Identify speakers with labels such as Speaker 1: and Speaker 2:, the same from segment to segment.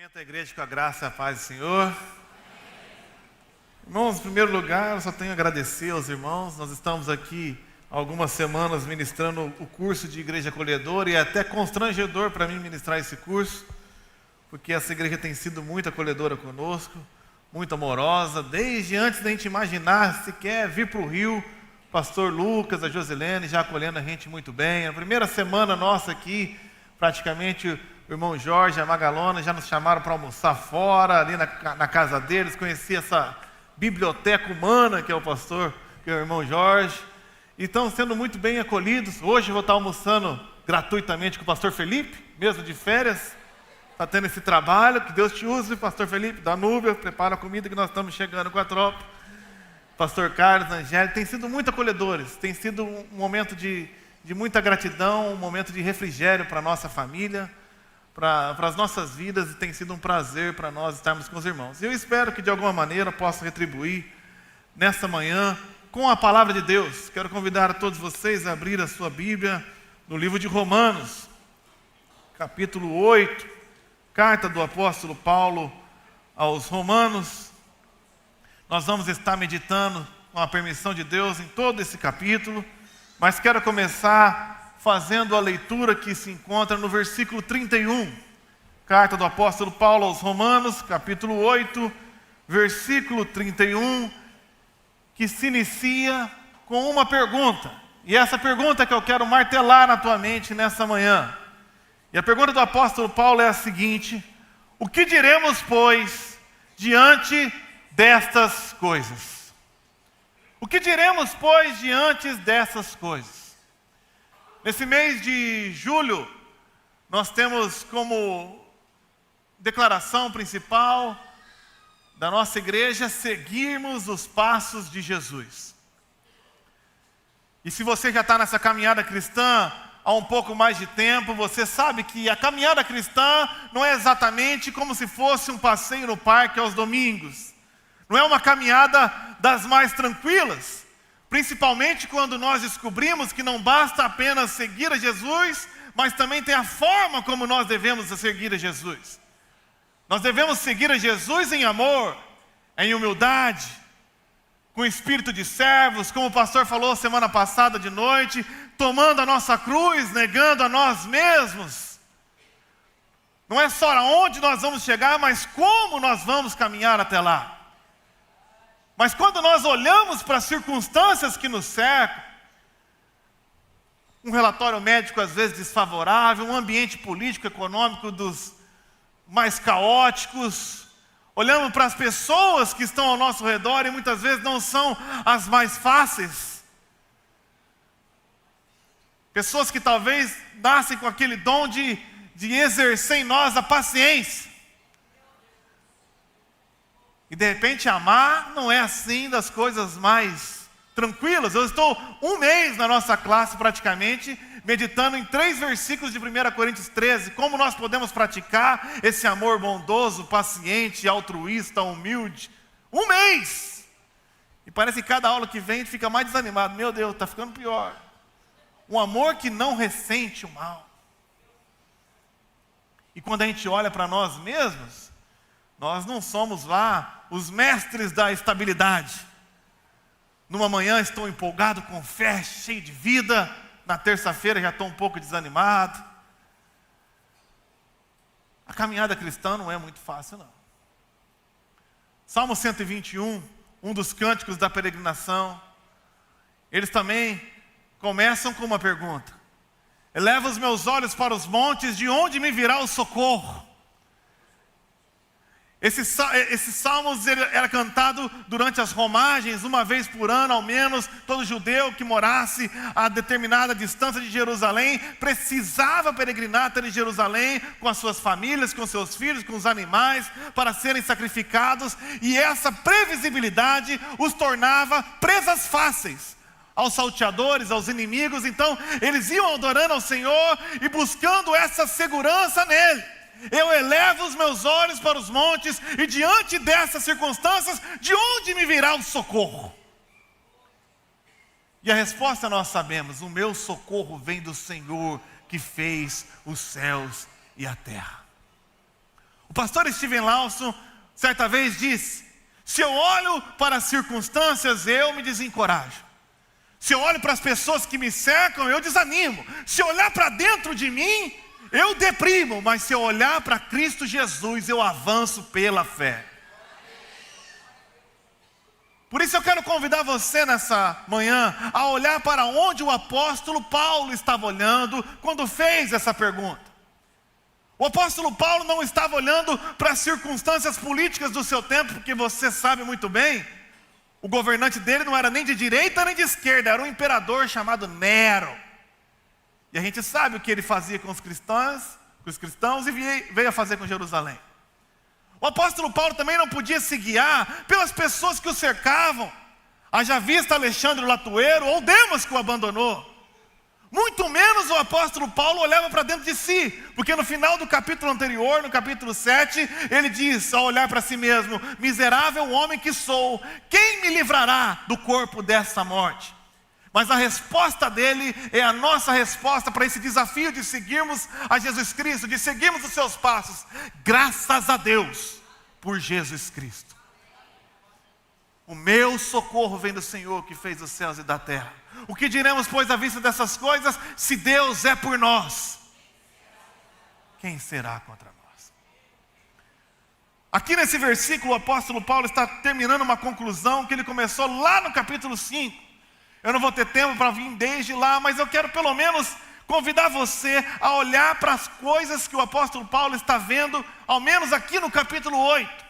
Speaker 1: Cumprimento a igreja com a graça e a paz do Senhor. Irmãos, em primeiro lugar, eu só tenho a agradecer aos irmãos. Nós estamos aqui há algumas semanas ministrando o curso de igreja acolhedora e é até constrangedor para mim ministrar esse curso, porque essa igreja tem sido muito acolhedora conosco, muito amorosa, desde antes da gente imaginar sequer vir para o Rio. O pastor Lucas, a Josilene já acolhendo a gente muito bem. A primeira semana nossa aqui, praticamente o irmão Jorge e a Magalona já nos chamaram para almoçar fora, ali na casa deles, conheci essa biblioteca humana que é o pastor, que é o irmão Jorge, e estão sendo muito bem acolhidos. Hoje eu vou estar almoçando gratuitamente com o pastor Felipe, mesmo de férias, está tendo esse trabalho, que Deus te use, pastor Felipe, da Núbia, prepara a comida que nós estamos chegando com a tropa. Pastor Carlos, Angélica, tem sido muito acolhedores, tem sido um momento de muita gratidão, um momento de refrigério para a nossa família, para as nossas vidas, e tem sido um prazer para nós estarmos com os irmãos. E eu espero que de alguma maneira possa retribuir nessa manhã com a palavra de Deus. Quero convidar a todos vocês a abrir a sua Bíblia no livro de Romanos, capítulo 8, carta do apóstolo Paulo aos Romanos. Nós vamos estar meditando, com a permissão de Deus, em todo esse capítulo, mas quero começar fazendo a leitura que se encontra no versículo 31, carta do apóstolo Paulo aos Romanos, capítulo 8, versículo 31, que se inicia com uma pergunta, e essa pergunta que eu quero martelar na tua mente nessa manhã. E a pergunta do apóstolo Paulo é a seguinte: o que diremos, pois, diante destas coisas? O que diremos, pois, diante dessas coisas? Nesse mês de julho, nós temos como declaração principal da nossa igreja seguirmos os passos de Jesus. E se você já está nessa caminhada cristã há um pouco mais de tempo, você sabe que a caminhada cristã não é exatamente como se fosse um passeio no parque aos domingos. Não é uma caminhada das mais tranquilas. Principalmente quando nós descobrimos que não basta apenas seguir a Jesus, mas também tem a forma como nós devemos seguir a Jesus. Nós devemos seguir a Jesus em amor, em humildade, com espírito de servos, como o pastor falou semana passada de noite, tomando a nossa cruz, negando a nós mesmos. Não é só aonde nós vamos chegar, mas como nós vamos caminhar até lá. Mas quando nós olhamos para as circunstâncias que nos cercam, um relatório médico às vezes desfavorável, um ambiente político, econômico dos mais caóticos, olhamos para as pessoas que estão ao nosso redor e muitas vezes não são as mais fáceis. Pessoas que talvez nascem com aquele dom de exercer em nós a paciência. E de repente amar não é assim das coisas mais tranquilas. Eu estou um mês na nossa classe praticamente, meditando em 3 versículos de 1 Coríntios 13, como nós podemos praticar esse amor bondoso, paciente, altruísta, humilde. Um mês! E parece que cada aula que vem a gente fica mais desanimado. Meu Deus, está ficando pior. Um amor que não ressente o mal. E quando a gente olha para nós mesmos, nós não somos lá os mestres da estabilidade. Numa manhã estou empolgado, com fé, cheio de vida. Na terça-feira já estou um pouco desanimado. A caminhada cristã não é muito fácil, não. Salmo 121, um dos cânticos da peregrinação, eles também começam com uma pergunta: eleva os meus olhos para os montes, de onde me virá o socorro? Esses salmos era cantado durante as romagens, uma vez por ano ao menos. Todo judeu que morasse a determinada distância de Jerusalém precisava peregrinar até Jerusalém com as suas famílias, com seus filhos, com os animais, para serem sacrificados. E essa previsibilidade os tornava presas fáceis aos salteadores, aos inimigos. Então eles iam adorando ao Senhor e buscando essa segurança nele. Eu elevo os meus olhos para os montes, e diante dessas circunstâncias, de onde me virá o socorro? E a resposta nós sabemos: o meu socorro vem do Senhor que fez os céus e a terra. O pastor Steven Lawson, certa vez, disse: se eu olho para as circunstâncias, eu me desencorajo. Se eu olho para as pessoas que me cercam, eu desanimo. Se eu olhar para dentro de mim, eu deprimo. Mas se eu olhar para Cristo Jesus, eu avanço pela fé. Por isso eu quero convidar você nessa manhã a olhar para onde o apóstolo Paulo estava olhando quando fez essa pergunta. O apóstolo Paulo não estava olhando para as circunstâncias políticas do seu tempo, porque você sabe muito bem, o governante dele não era nem de direita nem de esquerda, era um imperador chamado Nero. E a gente sabe o que ele fazia com os cristãos e veio a fazer com Jerusalém. O apóstolo Paulo também não podia se guiar pelas pessoas que o cercavam, haja vista Alexandre o Latueiro ou Demas que o abandonou. Muito menos o apóstolo Paulo olhava para dentro de si, porque no final do capítulo anterior, no capítulo 7, ele diz, ao olhar para si mesmo: miserável homem que sou, quem me livrará do corpo dessa morte? Mas a resposta dele é a nossa resposta para esse desafio de seguirmos a Jesus Cristo, de seguirmos os seus passos. Graças a Deus por Jesus Cristo. O meu socorro vem do Senhor que fez os céus e da terra. O que diremos, pois, à vista dessas coisas? Se Deus é por nós, quem será contra nós? Aqui nesse versículo o apóstolo Paulo está terminando uma conclusão que ele começou lá no capítulo 5. Eu não vou ter tempo para vir desde lá, mas eu quero pelo menos convidar você a olhar para as coisas que o apóstolo Paulo está vendo, ao menos aqui no capítulo 8.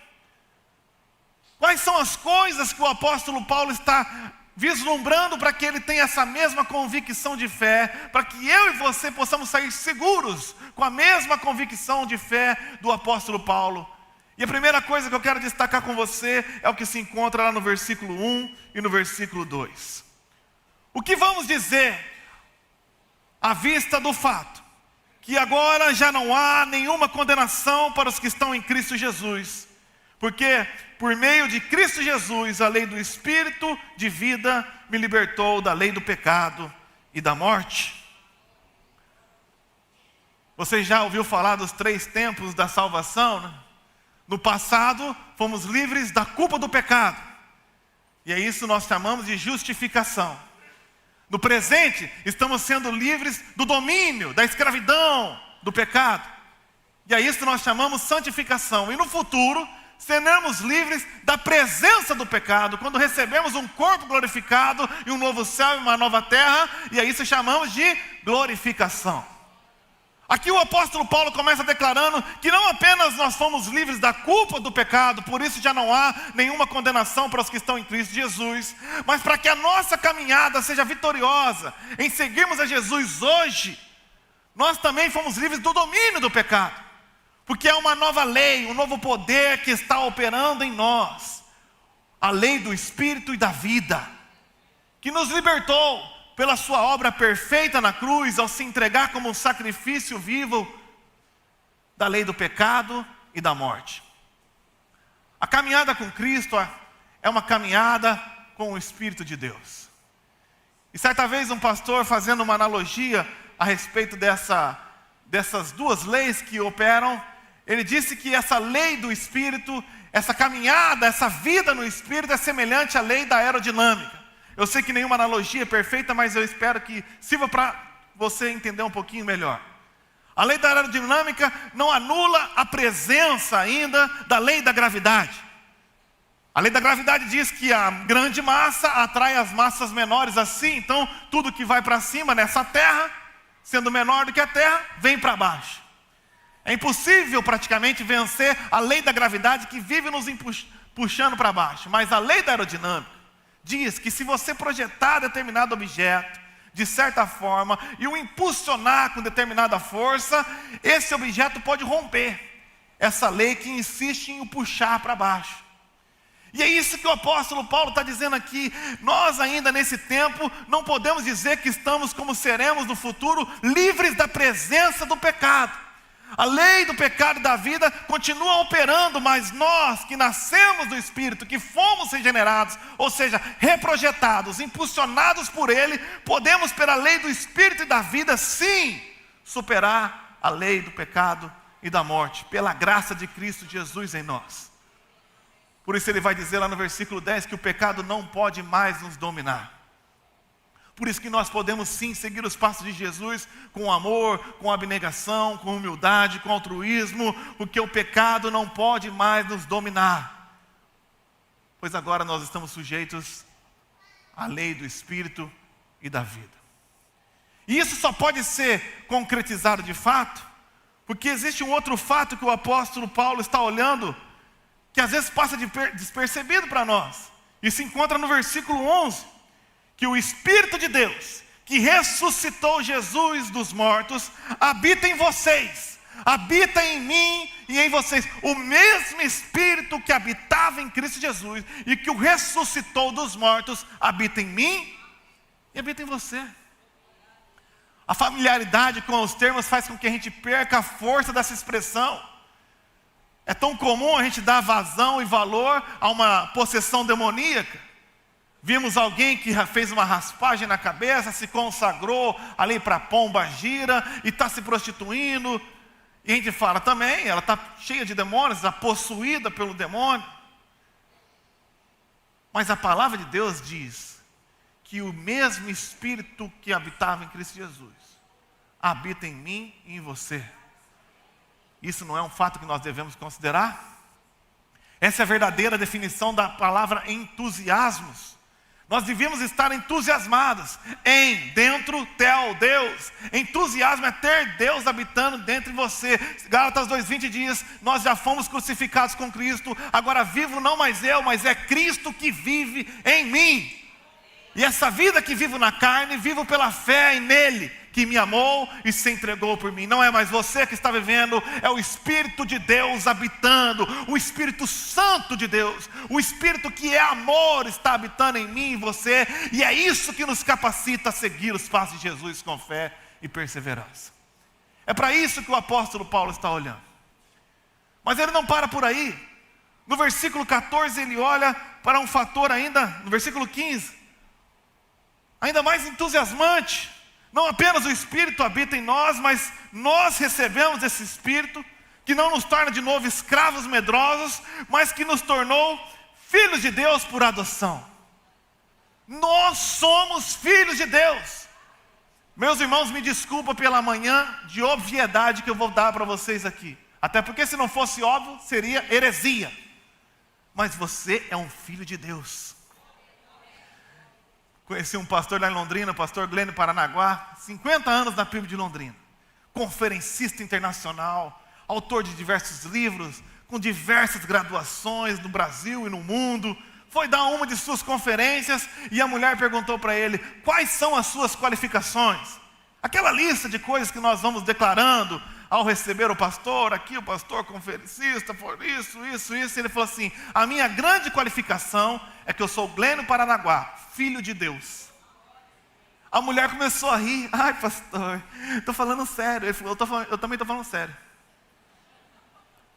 Speaker 1: Quais são as coisas que o apóstolo Paulo está vislumbrando para que ele tenha essa mesma convicção de fé, para que eu e você possamos sair seguros com a mesma convicção de fé do apóstolo Paulo? E a primeira coisa que eu quero destacar com você é o que se encontra lá no versículo 1 e no versículo 2. O que vamos dizer à vista do fato que agora já não há nenhuma condenação para os que estão em Cristo Jesus? Porque por meio de Cristo Jesus, a lei do Espírito de vida me libertou da lei do pecado e da morte. Você já ouviu falar dos 3 tempos da salvação, né? No passado, fomos livres da culpa do pecado. E é isso que nós chamamos de justificação. No presente, estamos sendo livres do domínio, da escravidão, do pecado. E é isso que nós chamamos santificação. E no futuro, seremos livres da presença do pecado, quando recebemos um corpo glorificado e um novo céu e uma nova terra. E é isso que chamamos de glorificação. Aqui o apóstolo Paulo começa declarando que não apenas nós fomos livres da culpa do pecado, por isso já não há nenhuma condenação para os que estão em Cristo Jesus, mas para que a nossa caminhada seja vitoriosa, em seguirmos a Jesus hoje, nós também fomos livres do domínio do pecado, porque há uma nova lei, um novo poder que está operando em nós, a lei do Espírito e da vida, que nos libertou pela sua obra perfeita na cruz, ao se entregar como um sacrifício vivo da lei do pecado e da morte. A caminhada com Cristo é uma caminhada com o Espírito de Deus. E certa vez um pastor, fazendo uma analogia a respeito dessas 2 leis que operam, ele disse que essa lei do Espírito, essa caminhada, essa vida no Espírito é semelhante à lei da aerodinâmica. Eu sei que nenhuma analogia é perfeita, mas eu espero que sirva para você entender um pouquinho melhor. A lei da aerodinâmica não anula a presença ainda da lei da gravidade. A lei da gravidade diz que a grande massa atrai as massas menores assim, então tudo que vai para cima nessa terra, sendo menor do que a terra, vem para baixo. É impossível praticamente vencer a lei da gravidade que vive nos puxando para baixo, mas a lei da aerodinâmica diz que se você projetar determinado objeto, de certa forma, e o impulsionar com determinada força, esse objeto pode romper essa lei que insiste em o puxar para baixo. E é isso que o apóstolo Paulo está dizendo aqui. Nós ainda nesse tempo não podemos dizer que estamos, como seremos no futuro, livres da presença do pecado. A lei do pecado e da vida continua operando, mas nós que nascemos do Espírito, que fomos regenerados, ou seja, reprojetados, impulsionados por Ele, podemos pela lei do Espírito e da vida, sim, superar a lei do pecado e da morte, pela graça de Cristo Jesus em nós. Por isso ele vai dizer lá no versículo 10 que o pecado não pode mais nos dominar. Por isso que nós podemos sim seguir os passos de Jesus com amor, com abnegação, com humildade, com altruísmo, porque o pecado não pode mais nos dominar. Pois agora nós estamos sujeitos à lei do Espírito e da vida. E isso só pode ser concretizado de fato, porque existe um outro fato que o apóstolo Paulo está olhando, que às vezes passa despercebido para nós, e se encontra no versículo 11, que o Espírito de Deus, que ressuscitou Jesus dos mortos, habita em vocês, habita em mim e em vocês. O mesmo Espírito que habitava em Cristo Jesus e que o ressuscitou dos mortos, habita em mim e habita em você. A familiaridade com os termos faz com que a gente perca a força dessa expressão. É tão comum a gente dar vazão e valor a uma possessão demoníaca. Vimos alguém que fez uma raspagem na cabeça, se consagrou ali para a pomba gira e está se prostituindo. E a gente fala também, ela está cheia de demônios, está possuída pelo demônio. Mas a palavra de Deus diz que o mesmo Espírito que habitava em Cristo Jesus habita em mim e em você. Isso não é um fato que nós devemos considerar? Essa é a verdadeira definição da palavra entusiasmos. Nós devíamos estar entusiasmados em, dentro, tel, Deus. Entusiasmo é ter Deus habitando dentro de você. Gálatas 2:20 diz, nós já fomos crucificados com Cristo, agora vivo não mais eu, mas é Cristo que vive em mim. E essa vida que vivo na carne, vivo pela fé nele, que me amou e se entregou por mim. Não é mais você que está vivendo, é o Espírito de Deus habitando, o Espírito Santo de Deus, o Espírito que é amor está habitando em mim e em você, e é isso que nos capacita a seguir os passos de Jesus com fé e perseverança. É para isso que o apóstolo Paulo está olhando. Mas ele não para por aí. No versículo 14 ele olha para um fator ainda, no versículo 15, ainda mais entusiasmante. Não apenas o Espírito habita em nós, mas nós recebemos esse Espírito que não nos torna de novo escravos medrosos, mas que nos tornou filhos de Deus por adoção. Nós somos filhos de Deus. Meus irmãos, me desculpa pela manhã de obviedade que eu vou dar para vocês aqui. Até porque se não fosse óbvio, seria heresia. Mas você é um filho de Deus. Conheci um pastor lá em Londrina, o pastor Glênio Paranaguá, 50 anos na PIB de Londrina. Conferencista internacional, autor de diversos livros, com diversas graduações no Brasil e no mundo. Foi dar uma de suas conferências e a mulher perguntou para ele, quais são as suas qualificações? Aquela lista de coisas que nós vamos declarando ao receber o pastor, aqui o pastor conferencista, por isso, ele falou assim, a minha grande qualificação é que eu sou Glênio Paranaguá, filho de Deus. A mulher começou a rir, ai pastor, estou falando sério. Ele falou, eu também estou falando sério.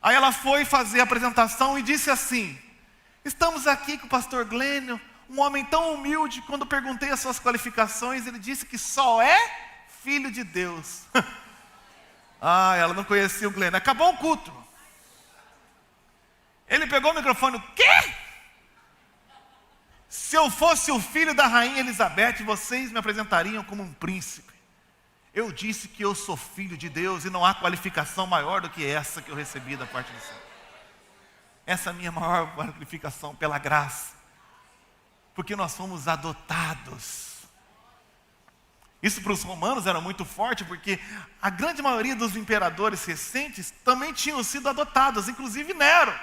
Speaker 1: Aí ela foi fazer a apresentação e disse assim, estamos aqui com o pastor Glênio, um homem tão humilde, quando perguntei as suas qualificações, ele disse que só é filho de Deus. Ah, ela não conhecia o Glênio. Acabou o culto. Ele pegou o microfone, o quê? Se eu fosse o filho da rainha Elizabeth, vocês me apresentariam como um príncipe. Eu disse que eu sou filho de Deus e não há qualificação maior do que essa que eu recebi da parte do Senhor. Essa é a minha maior qualificação pela graça. Porque nós fomos adotados. Isso para os romanos era muito forte, porque a grande maioria dos imperadores recentes também tinham sido adotados, inclusive Nero.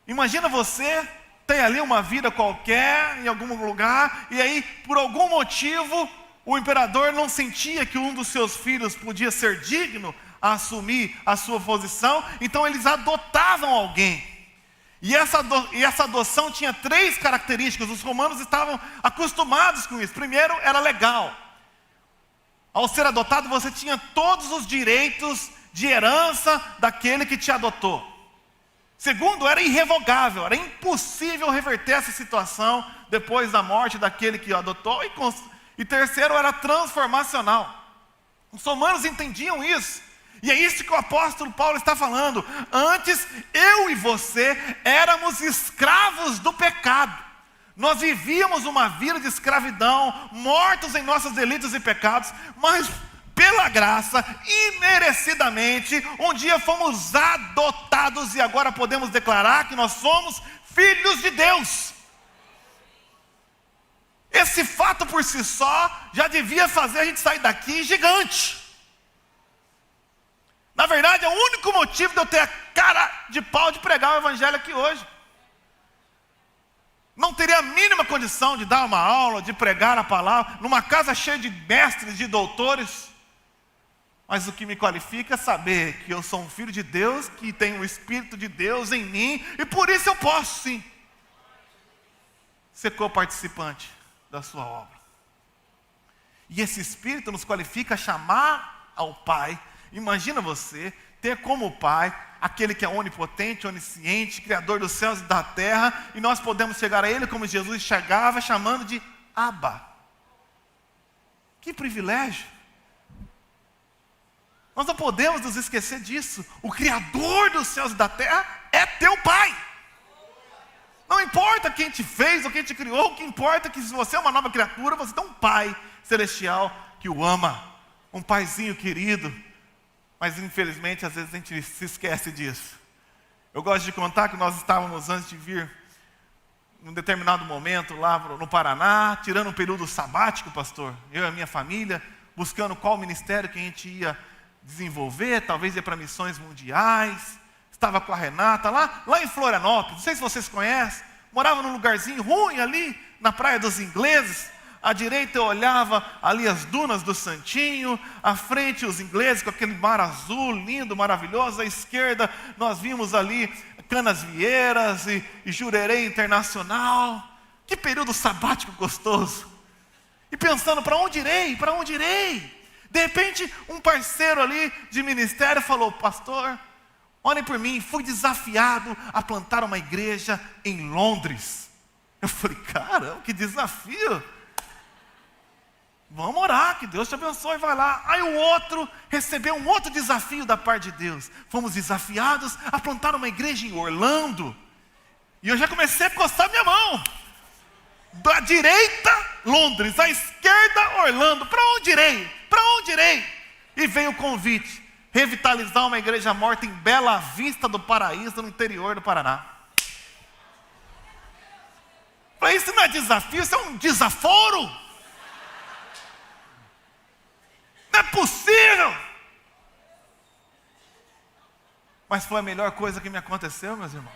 Speaker 1: Imagina você tem ali uma vida qualquer, em algum lugar, e aí, por algum motivo, o imperador não sentia que um dos seus filhos podia ser digno a assumir a sua posição, então eles adotavam alguém. E essa adoção tinha 3 características, os romanos estavam acostumados com isso. Primeiro, era legal. Ao ser adotado, você tinha todos os direitos de herança daquele que te adotou. Segundo, era irrevogável, era impossível reverter essa situação depois da morte daquele que o adotou. E terceiro, era transformacional. Os romanos entendiam isso. E é isso que o apóstolo Paulo está falando. Antes, eu e você éramos escravos do pecado. Nós vivíamos uma vida de escravidão, mortos em nossos delitos e pecados, mas pela graça, imerecidamente, um dia fomos adotados e agora podemos declarar que nós somos filhos de Deus. Esse fato por si só já devia fazer a gente sair daqui gigante. Na verdade, é o único motivo de eu ter a cara de pau de pregar o evangelho aqui hoje. Não teria a mínima condição de dar uma aula, de pregar a palavra, numa casa cheia de mestres, de doutores. Mas o que me qualifica é saber que eu sou um filho de Deus, que tem o Espírito de Deus em mim, e por isso eu posso sim ser co-participante da sua obra. E esse Espírito nos qualifica a chamar ao Pai. Imagina você ter como Pai aquele que é onipotente, onisciente, Criador dos céus e da terra, e nós podemos chegar a Ele como Jesus chegava, chamando de Abba. Que privilégio! Nós não podemos nos esquecer disso. O Criador dos céus e da terra é teu Pai. Não importa quem te fez ou quem te criou, o que importa é que se você é uma nova criatura, você tem um Pai celestial que o ama, um Paizinho querido. Mas infelizmente às vezes a gente se esquece disso. Eu gosto de contar que nós estávamos antes de vir, num determinado momento lá no Paraná, tirando um período sabático, pastor, eu e a minha família, buscando qual ministério que a gente ia desenvolver, talvez ir para missões mundiais. Estava com a Renata lá em Florianópolis, não sei se vocês conhecem, morava num lugarzinho ruim ali, na Praia dos Ingleses. À direita eu olhava ali as dunas do Santinho, à frente os ingleses com aquele mar azul, lindo, maravilhoso. À esquerda nós vimos ali Canasvieiras e Jurerê Internacional. Que período sabático gostoso. E pensando, para onde irei? Para onde irei? De repente um parceiro ali de ministério falou: pastor, olhem por mim, fui desafiado a plantar uma igreja em Londres. Eu falei: caramba, que desafio. Vamos orar, que Deus te abençoe, vai lá. Aí o outro recebeu um outro desafio da parte de Deus. Fomos desafiados a plantar uma igreja em Orlando. E eu já comecei a coçar minha mão. Da direita, Londres, à esquerda, Orlando. Para onde irei? Para onde irei? E veio o convite: revitalizar uma igreja morta em Bela Vista do Paraíso, no interior do Paraná. Falei: isso não é desafio, isso é um desaforo. Não é possível. Mas foi a melhor coisa que me aconteceu, meus irmãos.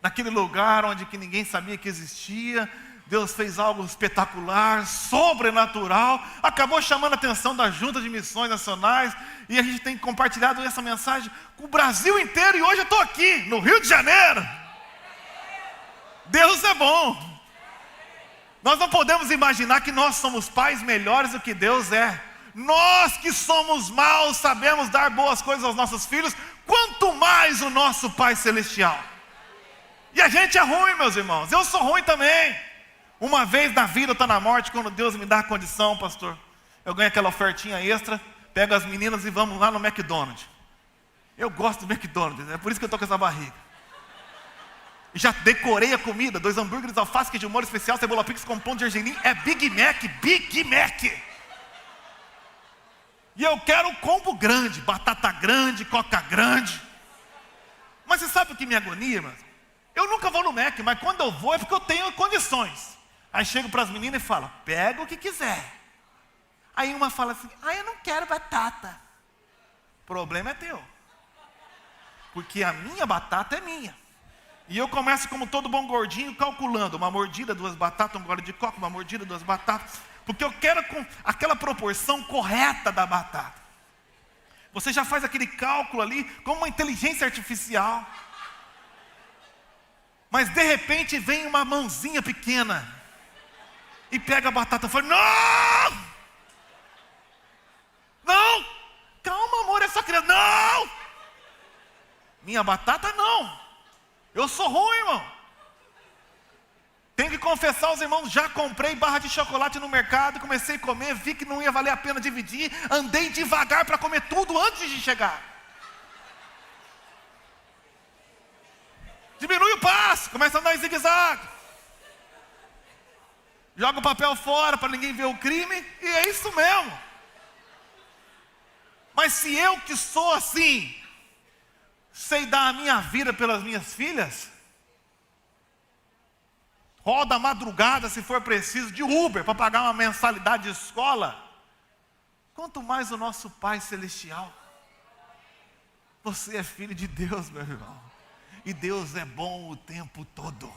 Speaker 1: Naquele lugar onde que ninguém sabia que existia, Deus fez algo espetacular, sobrenatural, acabou chamando a atenção da Junta de Missões Nacionais, e a gente tem compartilhado essa mensagem com o Brasil inteiro, e hoje eu estou aqui, no Rio de Janeiro. Deus é bom. Nós não podemos imaginar que nós somos pais melhores do que Deus é. Nós que somos maus sabemos dar boas coisas aos nossos filhos, quanto mais o nosso Pai Celestial. E a gente é ruim, meus irmãos, eu sou ruim também. Uma vez na vida, está na morte, quando Deus me dá a condição, pastor, eu ganho aquela ofertinha extra, pego as meninas e vamos lá no McDonald's. Eu gosto do McDonald's, é por isso que eu estou com essa barriga. Já decorei a comida, 2 hambúrgueres, alface, queijo molho especial, cebola pix com pão de gergelim, é Big Mac, Big Mac. E eu quero um combo grande, batata grande, coca grande. Mas você sabe o que me agonia, mano? Eu nunca vou no Mac, mas quando eu vou é porque eu tenho condições. Aí chego para as meninas e falo: pega o que quiser. Aí uma fala assim: eu não quero batata. O problema é teu. Porque a minha batata é minha. E eu começo como todo bom gordinho, calculando: uma mordida, 2 batatas, um gole de coca, uma mordida, 2 batatas. Porque eu quero com aquela proporção correta da batata. Você já faz aquele cálculo ali como uma inteligência artificial. Mas de repente vem uma mãozinha pequena e pega a batata e fala: não! Não! Calma, amor, é só criança. Não! Minha batata não! Eu sou ruim, irmão. Tenho que confessar aos irmãos, já comprei barra de chocolate no mercado, comecei a comer, vi que não ia valer a pena dividir, andei devagar para comer tudo antes de chegar. Diminui o passo, começa a andar em zigue-zague. Joga o papel fora para ninguém ver o crime, e é isso mesmo. Mas se eu que sou assim, sei dar a minha vida pelas minhas filhas, roda a madrugada se for preciso, de Uber, para pagar uma mensalidade de escola, quanto mais o nosso Pai Celestial. Você é filho de Deus, meu irmão, e Deus é bom o tempo todo,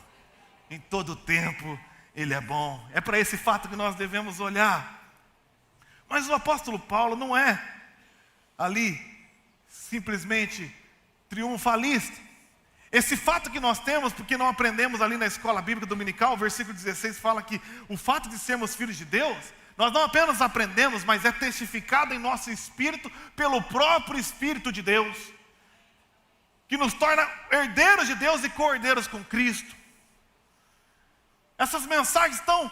Speaker 1: em todo tempo Ele é bom. É para esse fato que nós devemos olhar. Mas o apóstolo Paulo não é ali simplesmente triunfalista. Esse fato que nós temos, porque não aprendemos ali na escola bíblica dominical, o versículo 16 fala que o fato de sermos filhos de Deus, nós não apenas aprendemos, mas é testificado em nosso espírito pelo próprio Espírito de Deus, que nos torna herdeiros de Deus e co-herdeiros com Cristo. Essas mensagens tão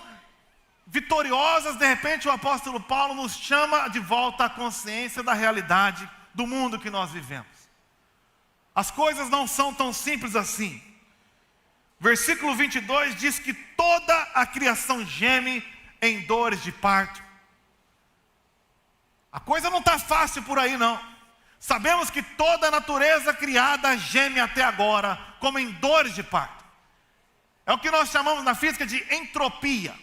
Speaker 1: vitoriosas, de repente o apóstolo Paulo nos chama de volta à consciência da realidade do mundo que nós vivemos. As coisas não são tão simples assim. Versículo 22 diz que toda a criação geme em dores de parto. A coisa não está fácil por aí não. Sabemos que toda a natureza criada geme até agora, como em dores de parto. É o que nós chamamos na física de entropia.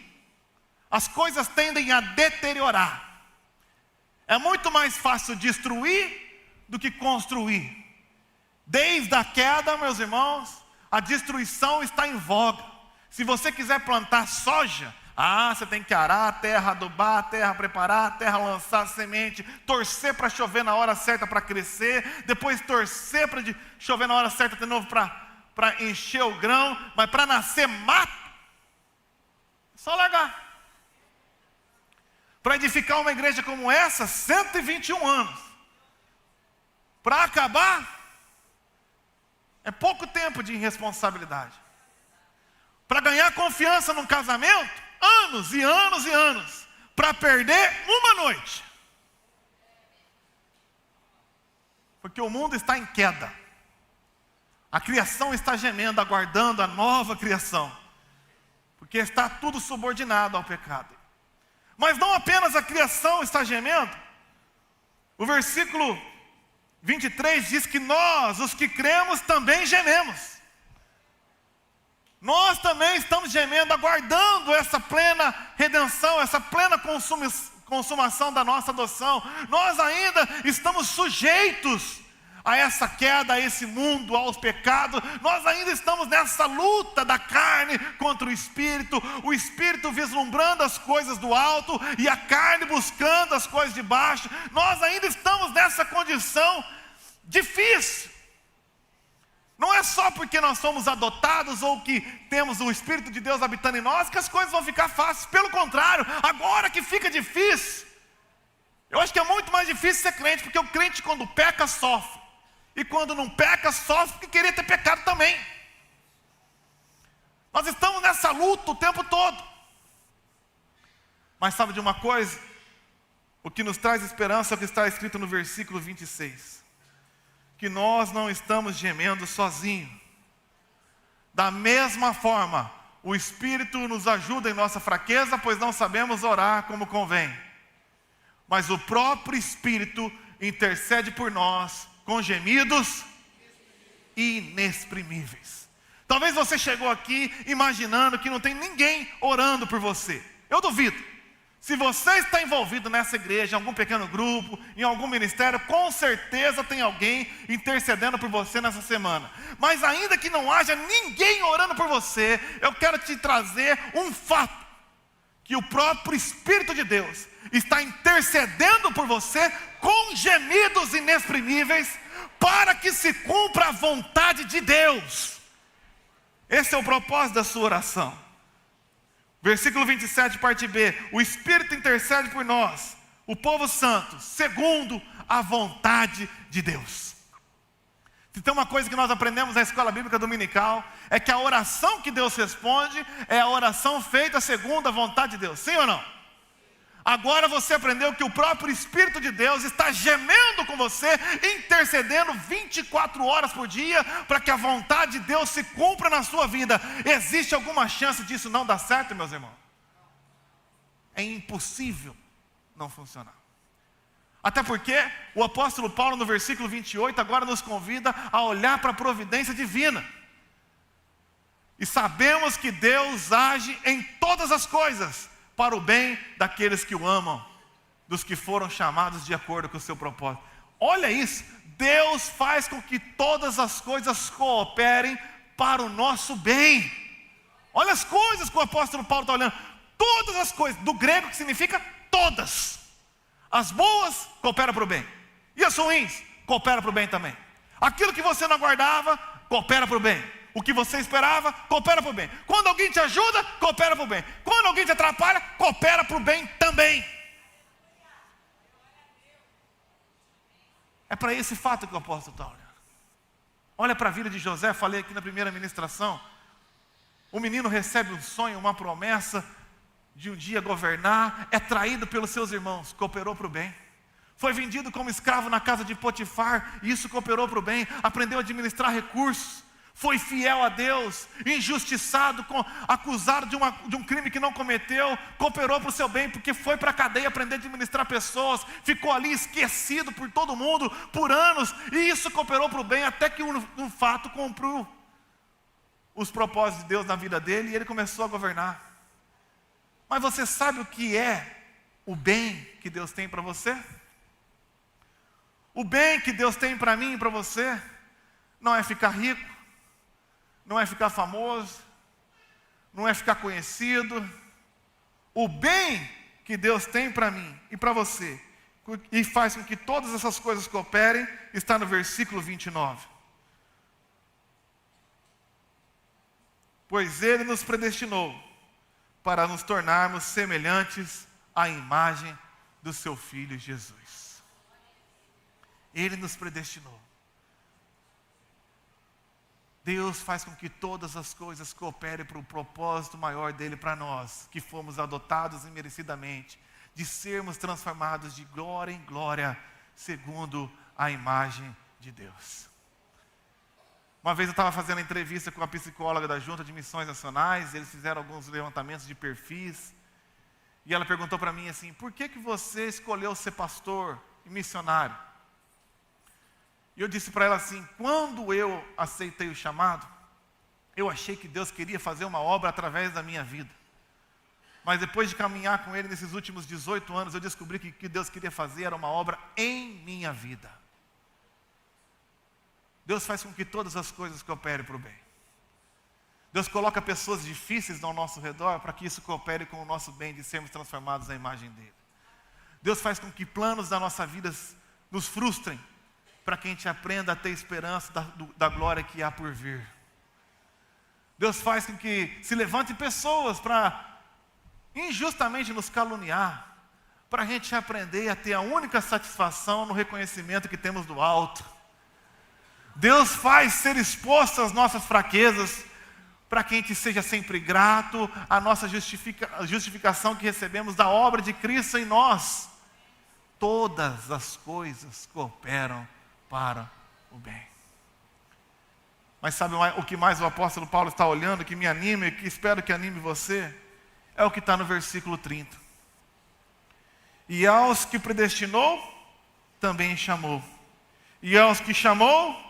Speaker 1: As coisas tendem a deteriorar. É muito mais fácil destruir do que construir. Desde a queda, meus irmãos, a destruição está em voga. Se você quiser plantar soja, você tem que arar a terra, adubar a terra, preparar a terra, lançar a semente, torcer para chover na hora certa para crescer, depois torcer para chover na hora certa de novo para encher o grão, mas para nascer mato, é só largar. Para edificar uma igreja como essa, 121 anos. Para acabar, é pouco tempo de irresponsabilidade. Para ganhar confiança num casamento, anos e anos e anos. Para perder uma noite. Porque o mundo está em queda. A criação está gemendo, aguardando a nova criação. Porque está tudo subordinado ao pecado. Mas não apenas a criação está gemendo. O versículo 23 diz que nós, os que cremos, também gememos. Nós também estamos gemendo, aguardando essa plena redenção, essa plena consumação da nossa adoção. Nós ainda estamos sujeitos a essa queda, a esse mundo, aos pecados. Nós ainda estamos nessa luta da carne contra o espírito vislumbrando as coisas do alto e a carne buscando as coisas de baixo. Nós ainda estamos nessa condição difícil. Não é só porque nós somos adotados ou que temos o Espírito de Deus habitando em nós que as coisas vão ficar fáceis. Pelo contrário, agora que fica difícil. Eu acho que é muito mais difícil ser crente, porque o crente quando peca sofre. E quando não peca, sofre porque queria ter pecado também. Nós estamos nessa luta o tempo todo. Mas sabe de uma coisa? O que nos traz esperança é o que está escrito no versículo 26. Que nós não estamos gemendo sozinhos. Da mesma forma, o Espírito nos ajuda em nossa fraqueza, pois não sabemos orar como convém. Mas o próprio Espírito intercede por nós com gemidos inexprimíveis. Talvez você chegou aqui imaginando que não tem ninguém orando por você. Eu duvido. Se você está envolvido nessa igreja, em algum pequeno grupo, em algum ministério, com certeza tem alguém intercedendo por você nessa semana. Mas ainda que não haja ninguém orando por você, eu quero te trazer um fato. Que o próprio Espírito de Deus está intercedendo por você com gemidos inexprimíveis para que se cumpra a vontade de Deus. Esse é o propósito da sua oração. Versículo 27, parte B. O Espírito intercede por nós, o povo santo, segundo a vontade de Deus. Se tem uma coisa que nós aprendemos na escola bíblica dominical, é que a oração que Deus responde é a oração feita segundo a vontade de Deus. Sim ou não? Agora você aprendeu que o próprio Espírito de Deus está gemendo com você, intercedendo 24 horas por dia, para que a vontade de Deus se cumpra na sua vida. Existe alguma chance disso não dar certo, meus irmãos? É impossível não funcionar. Até porque o apóstolo Paulo, no versículo 28, agora nos convida a olhar para a providência divina. E sabemos que Deus age em todas as coisas para o bem daqueles que o amam, dos que foram chamados de acordo com o seu propósito. Olha isso, Deus faz com que todas as coisas cooperem para o nosso bem. Olha as coisas que o apóstolo Paulo está olhando. Todas as coisas, do grego que significa todas. As boas cooperam para o bem, e as ruins cooperam para o bem também. Aquilo que você não aguardava, coopera para o bem. O que você esperava, coopera para o bem. Quando alguém te ajuda, coopera para o bem. Quando alguém te atrapalha, coopera para o bem também. É para esse fato que o apóstolo está olhando. Olha para a vida de José, falei aqui na primeira ministração. O menino recebe um sonho, uma promessa de um dia governar, é traído pelos seus irmãos, cooperou para o bem. Foi vendido como escravo na casa de Potifar, e isso cooperou para o bem. Aprendeu a administrar recursos. Foi fiel a Deus, injustiçado, acusado de um crime que não cometeu, cooperou para o seu bem, porque foi para a cadeia aprender a administrar pessoas, ficou ali esquecido por todo mundo, por anos, e isso cooperou para o bem, até que um fato cumpriu os propósitos de Deus na vida dele, e ele começou a governar. Mas você sabe o que é o bem que Deus tem para você? O bem que Deus tem para mim e para você, não é ficar rico, não é ficar famoso, não é ficar conhecido. O bem que Deus tem para mim e para você, e faz com que todas essas coisas cooperem, está no versículo 29. Pois Ele nos predestinou para nos tornarmos semelhantes à imagem do Seu Filho Jesus. Ele nos predestinou. Deus faz com que todas as coisas cooperem para o propósito maior dele para nós, que fomos adotados imerecidamente, de sermos transformados de glória em glória, segundo a imagem de Deus. Uma vez eu estava fazendo entrevista com a psicóloga da Junta de Missões Nacionais, eles fizeram alguns levantamentos de perfis, e ela perguntou para mim assim: por que você escolheu ser pastor e missionário? E eu disse para ela assim: quando eu aceitei o chamado, eu achei que Deus queria fazer uma obra através da minha vida. Mas depois de caminhar com Ele nesses últimos 18 anos, eu descobri que o que Deus queria fazer era uma obra em minha vida. Deus faz com que todas as coisas cooperem para o bem. Deus coloca pessoas difíceis ao nosso redor para que isso coopere com o nosso bem de sermos transformados à imagem dEle. Deus faz com que planos da nossa vida nos frustrem, para que a gente aprenda a ter esperança da glória que há por vir. Deus faz com que se levantem pessoas para injustamente nos caluniar, para a gente aprender a ter a única satisfação no reconhecimento que temos do alto. Deus faz ser exposto às nossas fraquezas, para que a gente seja sempre grato à nossa justificação que recebemos da obra de Cristo em nós. Todas as coisas cooperam para o bem. Mas sabe o que mais o apóstolo Paulo está olhando, que me anima e que espero que anime você? É o que está no versículo 30. E aos que predestinou, também chamou. E aos que chamou,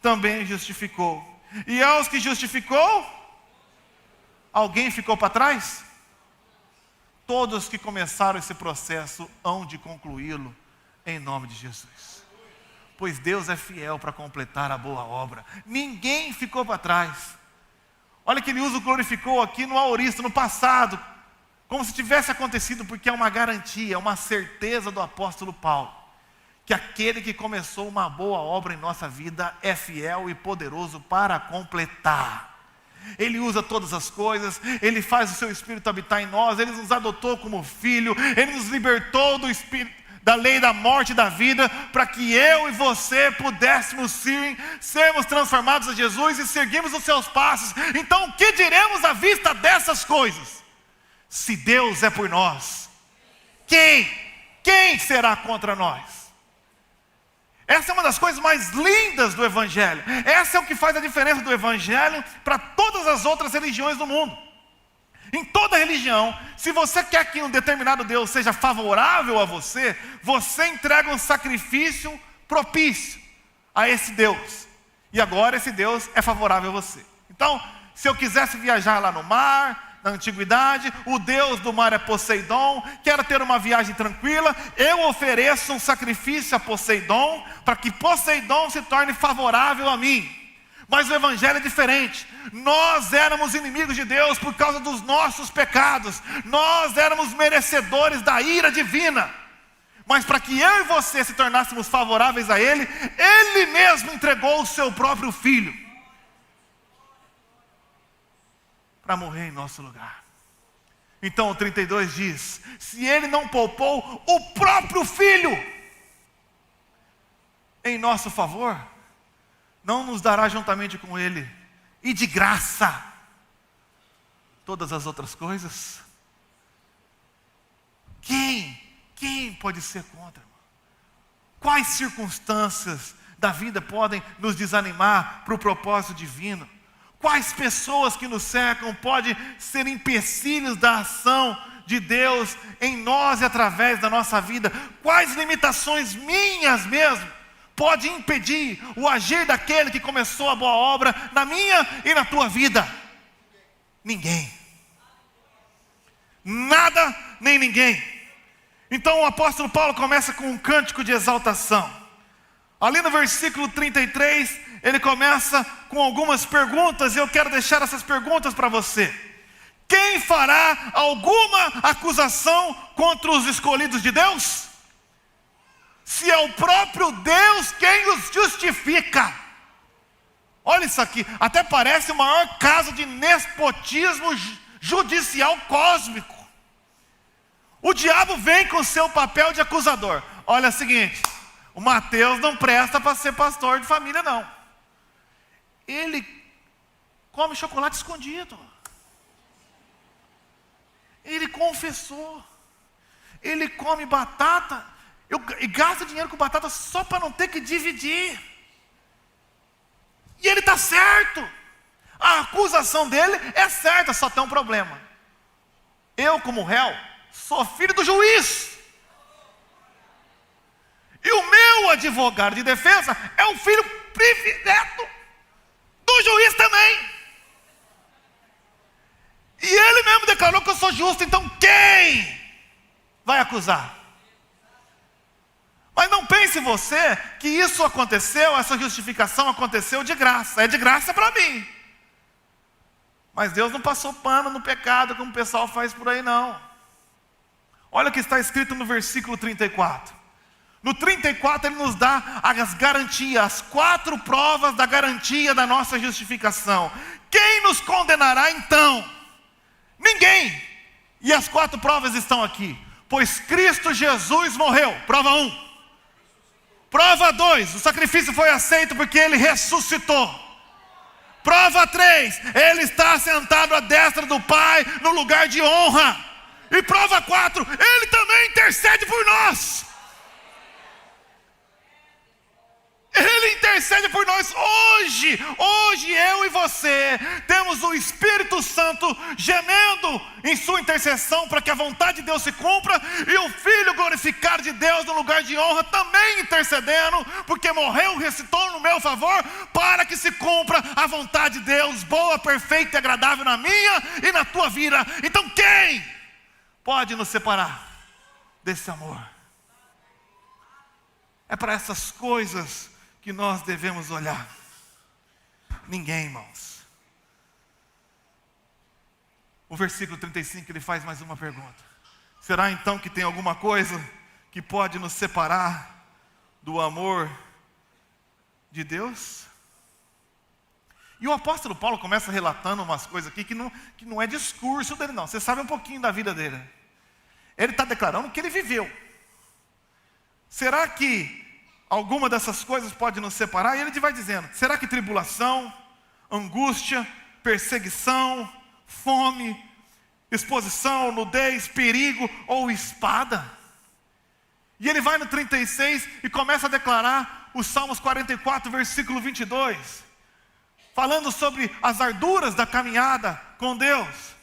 Speaker 1: também justificou. E aos que justificou, alguém ficou para trás? Todos que começaram esse processo hão de concluí-lo em nome de Jesus. Pois Deus é fiel para completar a boa obra. Ninguém ficou para trás. Olha que ele usa o glorificou aqui no aorista, no passado, como se tivesse acontecido, porque é uma garantia, uma certeza do apóstolo Paulo, que aquele que começou uma boa obra em nossa vida é fiel e poderoso para completar. Ele usa todas as coisas, Ele faz o seu Espírito habitar em nós, Ele nos adotou como filho, Ele nos libertou do espírito, da lei da morte e da vida, para que eu e você pudéssemos sermos transformados a Jesus e seguirmos os seus passos. Então o que diremos à vista dessas coisas? Se Deus é por nós, quem será contra nós? Essa é uma das coisas mais lindas do Evangelho. Essa é o que faz a diferença do Evangelho para todas as outras religiões do mundo. Em toda religião, se você quer que um determinado Deus seja favorável a você, você entrega um sacrifício propício a esse Deus. E agora esse Deus é favorável a você. Então, se eu quisesse viajar lá no mar, na antiguidade, o Deus do mar é Poseidon, quero ter uma viagem tranquila, eu ofereço um sacrifício a Poseidon, para que Poseidon se torne favorável a mim. Mas o Evangelho é diferente. Nós éramos inimigos de Deus por causa dos nossos pecados. Nós éramos merecedores da ira divina. Mas para que eu e você se tornássemos favoráveis a Ele, Ele mesmo entregou o seu próprio Filho para morrer em nosso lugar. Então o 32 diz: se Ele não poupou o próprio Filho em nosso favor, não nos dará juntamente com Ele, e de graça, todas as outras coisas? Quem pode ser contra, irmão? Quais circunstâncias da vida podem nos desanimar para o propósito divino? Quais pessoas que nos cercam podem ser empecilhos da ação de Deus em nós e através da nossa vida? Quais limitações minhas mesmo pode impedir o agir daquele que começou a boa obra na minha e na tua vida? Ninguém. Nada nem ninguém. Então o apóstolo Paulo começa com um cântico de exaltação. Ali no versículo 33, ele começa com algumas perguntas, e eu quero deixar essas perguntas para você. Quem fará alguma acusação contra os escolhidos de Deus? Se é o próprio Deus quem os justifica. Olha isso aqui, até parece o maior caso de nepotismo judicial cósmico. O diabo vem com seu papel de acusador. Olha o seguinte, o Mateus não presta para ser pastor de família não. Ele come chocolate escondido. Ele confessou. Ele come batata e gasta dinheiro com batata só para não ter que dividir. E ele está certo. A acusação dele é certa, só tem um problema. Eu, como réu, sou filho do juiz. E o meu advogado de defesa é o filho predileto do juiz também. E ele mesmo declarou que eu sou justo. Então quem vai acusar? Mas não pense você que isso aconteceu, essa justificação aconteceu de graça. É de graça para mim. Mas Deus não passou pano no pecado como o pessoal faz por aí não. Olha o que está escrito no versículo 34. No 34 ele nos dá as garantias, as 4 provas da garantia da nossa justificação. Quem nos condenará então? Ninguém. E as 4 provas estão aqui. Pois Cristo Jesus morreu. Prova 1. Prova 2. O sacrifício foi aceito porque Ele ressuscitou. Prova 3. Ele está sentado à destra do Pai no lugar de honra. E prova 4. Ele também intercede por nós. Ele intercede por nós hoje. Hoje eu e você temos o Espírito Santo gemendo em sua intercessão para que a vontade de Deus se cumpra, e o Filho glorificado de Deus no lugar de honra também intercedendo, porque morreu e ressuscitou no meu favor, para que se cumpra a vontade de Deus, boa, perfeita e agradável na minha e na tua vida. Então quem pode nos separar desse amor? É para essas coisas que nós devemos olhar. Ninguém, irmãos. O versículo 35, ele faz mais uma pergunta. Será então que tem alguma coisa que pode nos separar do amor de Deus? E o apóstolo Paulo começa relatando umas coisas aqui que não é discurso dele não. Você sabe um pouquinho da vida dele. Ele está declarando que ele viveu. será que alguma dessas coisas pode nos separar? E ele vai dizendo, será que tribulação, angústia, perseguição, fome, exposição, nudez, perigo ou espada? E ele vai no 36 e começa a declarar os Salmos 44, versículo 22, falando sobre as arduras da caminhada com Deus.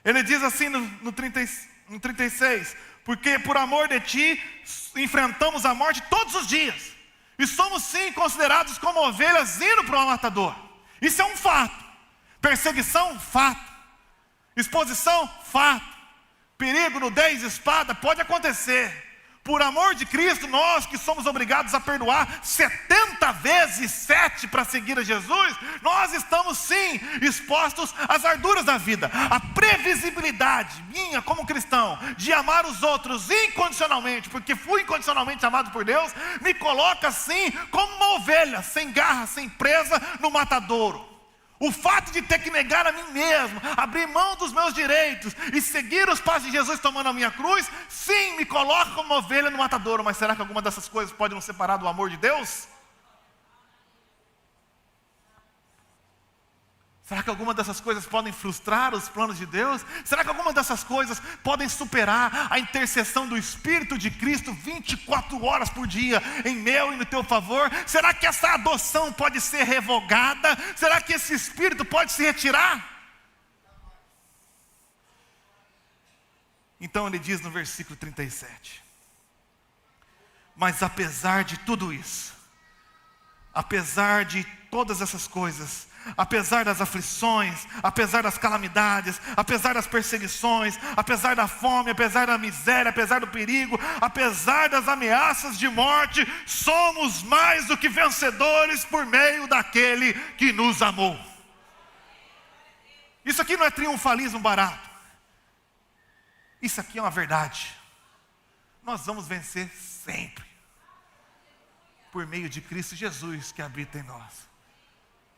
Speaker 1: Ele diz assim no 36, porque por amor de ti enfrentamos a morte todos os dias, e somos sim considerados como ovelhas indo para o matador. Isso é um fato. Perseguição, fato. Exposição, fato. Perigo, nudez, espada, pode acontecer. Por amor de Cristo, nós que somos obrigados a perdoar 70 vezes 7 para seguir a Jesus, nós estamos sim expostos às arduras da vida. A previsibilidade minha como cristão de amar os outros incondicionalmente, porque fui incondicionalmente amado por Deus, me coloca sim como uma ovelha, sem garra, sem presa no matadouro. O fato de ter que negar a mim mesmo, abrir mão dos meus direitos e seguir os passos de Jesus tomando a minha cruz, sim, me coloca como uma ovelha no matadouro. Mas será que alguma dessas coisas pode nos separar do amor de Deus? Será que alguma dessas coisas podem frustrar os planos de Deus? Será que alguma dessas coisas podem superar a intercessão do Espírito de Cristo 24 horas por dia em meu e no teu favor? Será que essa adoção pode ser revogada? Será que esse Espírito pode se retirar? Então ele diz no versículo 37, mas apesar de tudo isso, apesar de todas essas coisas, apesar das aflições, apesar das calamidades, apesar das perseguições, apesar da fome, apesar da miséria, apesar do perigo, apesar das ameaças de morte, somos mais do que vencedores por meio daquele que nos amou. Isso aqui não é triunfalismo barato. Isso aqui é uma verdade. Nós vamos vencer sempre por meio de Cristo Jesus que habita em nós.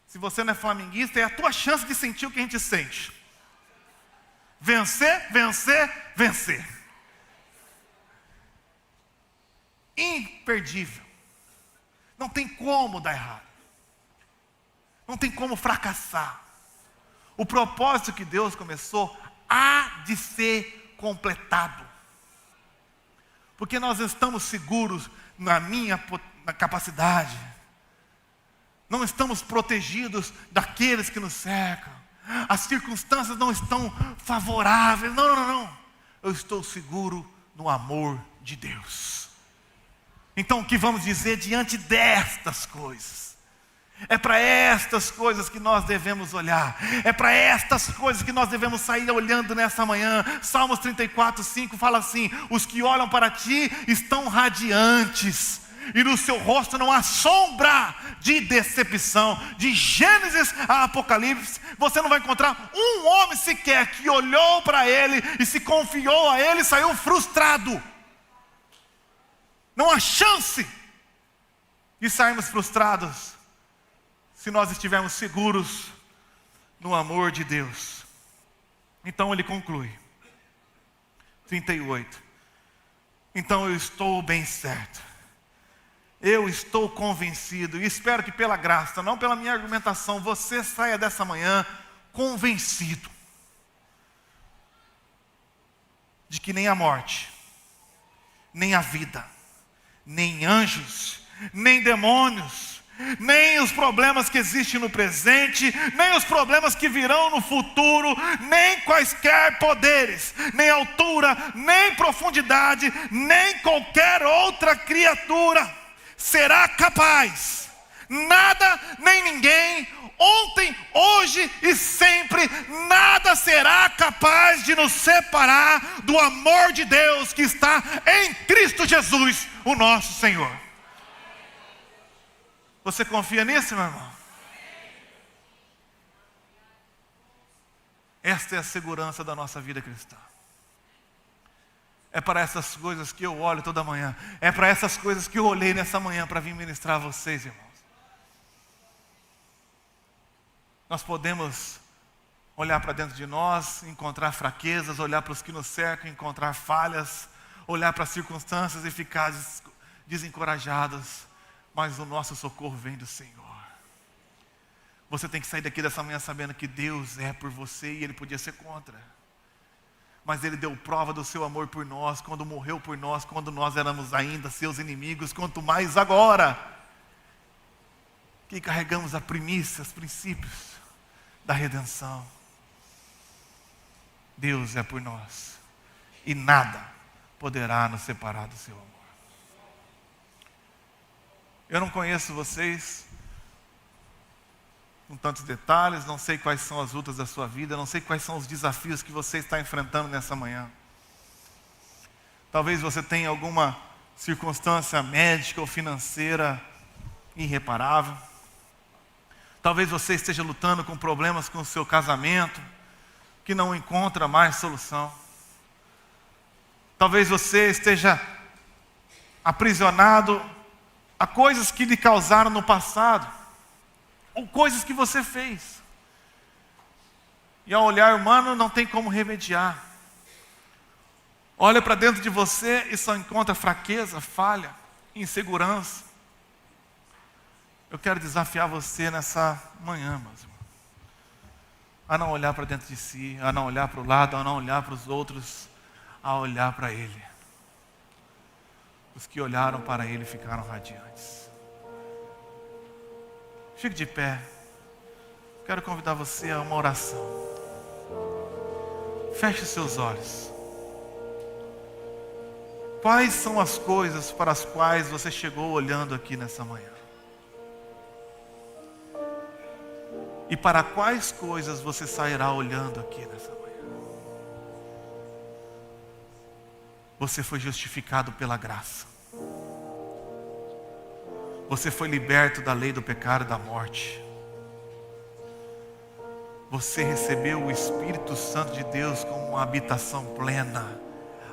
Speaker 1: Se você não é flamenguista, é a tua chance de sentir o que a gente sente. Vencer, vencer, vencer. Imperdível. Não tem como dar errado. Não tem como fracassar. O propósito que Deus começou há de ser completado. Porque nós estamos seguros na minha capacidade. Não estamos protegidos daqueles que nos cercam. As circunstâncias não estão favoráveis. Não. Eu estou seguro no amor de Deus. Então o que vamos dizer diante destas coisas? É para estas coisas que nós devemos olhar. É para estas coisas que nós devemos sair olhando nessa manhã. Salmos 34, 5 fala assim: os que olham para ti estão radiantes, e no seu rosto não há sombra de decepção. De Gênesis a Apocalipse, você não vai encontrar um homem sequer que olhou para ele e se confiou a ele e saiu frustrado. Não há chance de sairmos frustrados se nós estivermos seguros no amor de Deus. Então ele conclui, 38. Então eu estou bem certo. Eu estou convencido, e espero que pela graça, não pela minha argumentação, você saia dessa manhã convencido de que nem a morte, nem a vida, nem anjos, nem demônios, nem os problemas que existem no presente, nem os problemas que virão no futuro, nem quaisquer poderes, nem altura, nem profundidade, nem qualquer outra criatura será capaz, nada nem ninguém, ontem, hoje e sempre, nada será capaz de nos separar do amor de Deus que está em Cristo Jesus, o nosso Senhor. Você confia nisso, meu irmão? Esta é a segurança da nossa vida cristã. É para essas coisas que eu olho toda manhã. É para essas coisas que eu olhei nessa manhã para vir ministrar a vocês, irmãos. Nós podemos olhar para dentro de nós, encontrar fraquezas, olhar para os que nos cercam, encontrar falhas, olhar para as circunstâncias e ficar desencorajados, mas o nosso socorro vem do Senhor. Você tem que sair daqui dessa manhã sabendo que Deus é por você e Ele podia ser contra. Mas Ele deu prova do seu amor por nós, quando morreu por nós, quando nós éramos ainda seus inimigos, quanto mais agora, que carregamos a primícia, os princípios da redenção. Deus é por nós, e nada poderá nos separar do seu amor. Eu não conheço vocês com tantos detalhes, não sei quais são as lutas da sua vida, não sei quais são os desafios que você está enfrentando nessa manhã. Talvez você tenha alguma circunstância médica ou financeira irreparável. Talvez você esteja lutando com problemas com o seu casamento, que não encontra mais solução. Talvez você esteja aprisionado a coisas que lhe causaram no passado, ou coisas que você fez, e ao olhar humano não tem como remediar. Olha para dentro de você e só encontra fraqueza, falha, insegurança. Eu quero desafiar você nessa manhã, meus irmãos, a não olhar para dentro de si, a não olhar para o lado, a não olhar para os outros, a olhar para Ele. Os que olharam para Ele ficaram radiantes. Fique de pé. Quero convidar você a uma oração. Feche seus olhos. Quais são as coisas para as quais você chegou olhando aqui nessa manhã? E para quais coisas você sairá olhando aqui nessa manhã? Você foi justificado pela graça. Você foi liberto da lei do pecado e da morte. Você recebeu o Espírito Santo de Deus como uma habitação plena.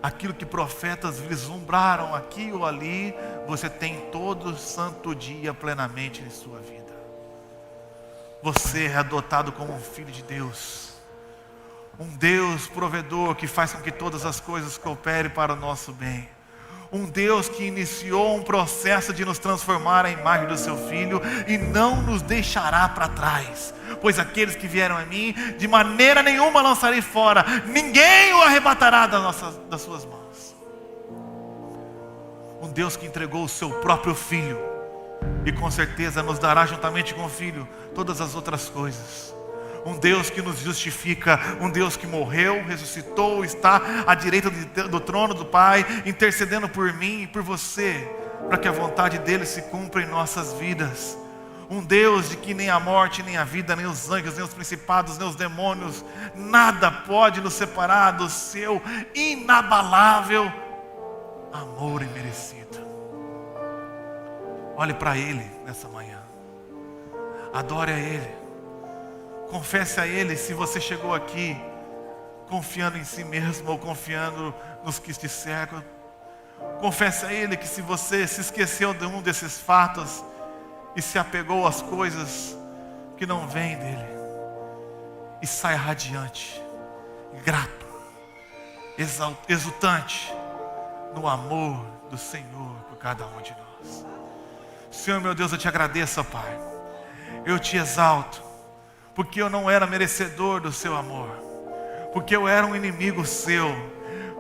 Speaker 1: Aquilo que profetas vislumbraram aqui ou ali, você tem todo santo dia plenamente em sua vida. Você é adotado como um filho de Deus. Um Deus provedor que faz com que todas as coisas cooperem para o nosso bem. Um Deus que iniciou um processo de nos transformar à imagem do seu Filho e não nos deixará para trás. Pois aqueles que vieram a mim, de maneira nenhuma lançarei fora. Ninguém o arrebatará das suas mãos. Um Deus que entregou o seu próprio Filho e com certeza nos dará juntamente com o Filho todas as outras coisas. Um Deus que nos justifica, um Deus que morreu, ressuscitou, está à direita do trono do Pai, intercedendo por mim e por você, para que a vontade dEle se cumpra em nossas vidas. Um Deus de que nem a morte, nem a vida, nem os anjos, nem os principados, nem os demônios, nada pode nos separar do seu inabalável amor imerecido. Olhe para Ele nessa manhã, adore a Ele. Confesse a Ele se você chegou aqui confiando em si mesmo ou confiando nos que te cercam. Confesse a Ele que se você se esqueceu de um desses fatos e se apegou às coisas que não vêm dEle, e sai radiante, grato, exultante no amor do Senhor por cada um de nós. Senhor meu Deus, eu te agradeço, Pai. Eu te exalto, porque eu não era merecedor do seu amor, porque eu era um inimigo seu,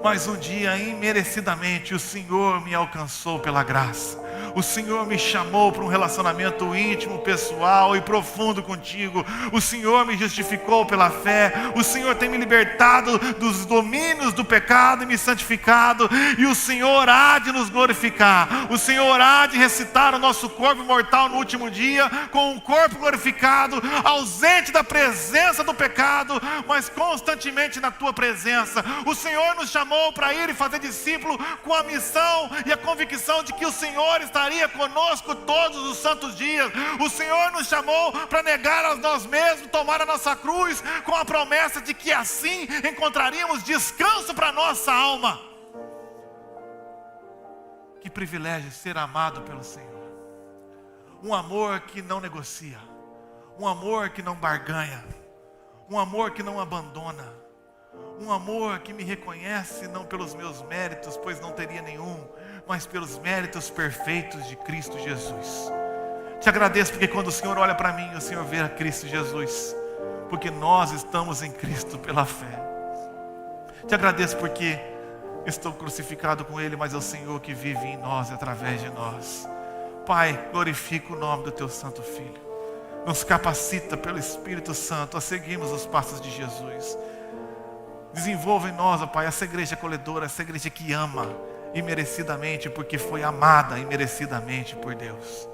Speaker 1: mas um dia, imerecidamente, o Senhor me alcançou pela graça. O Senhor me chamou para um relacionamento íntimo, pessoal e profundo contigo. O Senhor me justificou pela fé. O Senhor tem me libertado dos domínios do pecado e me santificado. E o Senhor há de nos glorificar. O Senhor há de ressuscitar o nosso corpo mortal no último dia, com um corpo glorificado, ausente da presença do pecado, mas constantemente na tua presença. O Senhor nos chamou para ir e fazer discípulo, com a missão e a convicção de que o Senhor estaria conosco todos os santos dias. O Senhor nos chamou para negar a nós mesmos, tomar a nossa cruz, com a promessa de que assim encontraríamos descanso para a nossa alma. Que privilégio ser amado pelo Senhor. Um amor que não negocia, um amor que não barganha, um amor que não abandona, um amor que me reconhece não pelos meus méritos, pois não teria nenhum, mas pelos méritos perfeitos de Cristo Jesus. Te agradeço porque quando o Senhor olha para mim, o Senhor vê a Cristo Jesus, porque nós estamos em Cristo pela fé. Te agradeço porque estou crucificado com Ele, mas é o Senhor que vive em nós, através de nós. Pai, glorifica o nome do Teu Santo Filho. Nos capacita pelo Espírito Santo a seguirmos os passos de Jesus. Desenvolva em nós, ó Pai, essa igreja acolhedora, essa igreja que ama imerecidamente, porque foi amada imerecidamente por Deus.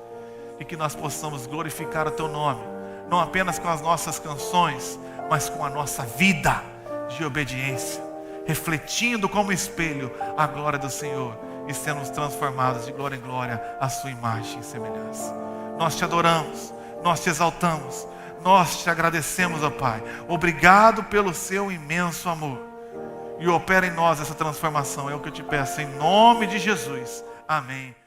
Speaker 1: E que nós possamos glorificar o Teu nome, não apenas com as nossas canções, mas com a nossa vida de obediência, refletindo como espelho a glória do Senhor e sendo transformados de glória em glória à sua imagem e semelhança. Nós Te adoramos, nós Te exaltamos, nós Te agradecemos, ó Pai. Obrigado pelo Seu imenso amor. E opera em nós essa transformação, é o que eu Te peço, em nome de Jesus. Amém.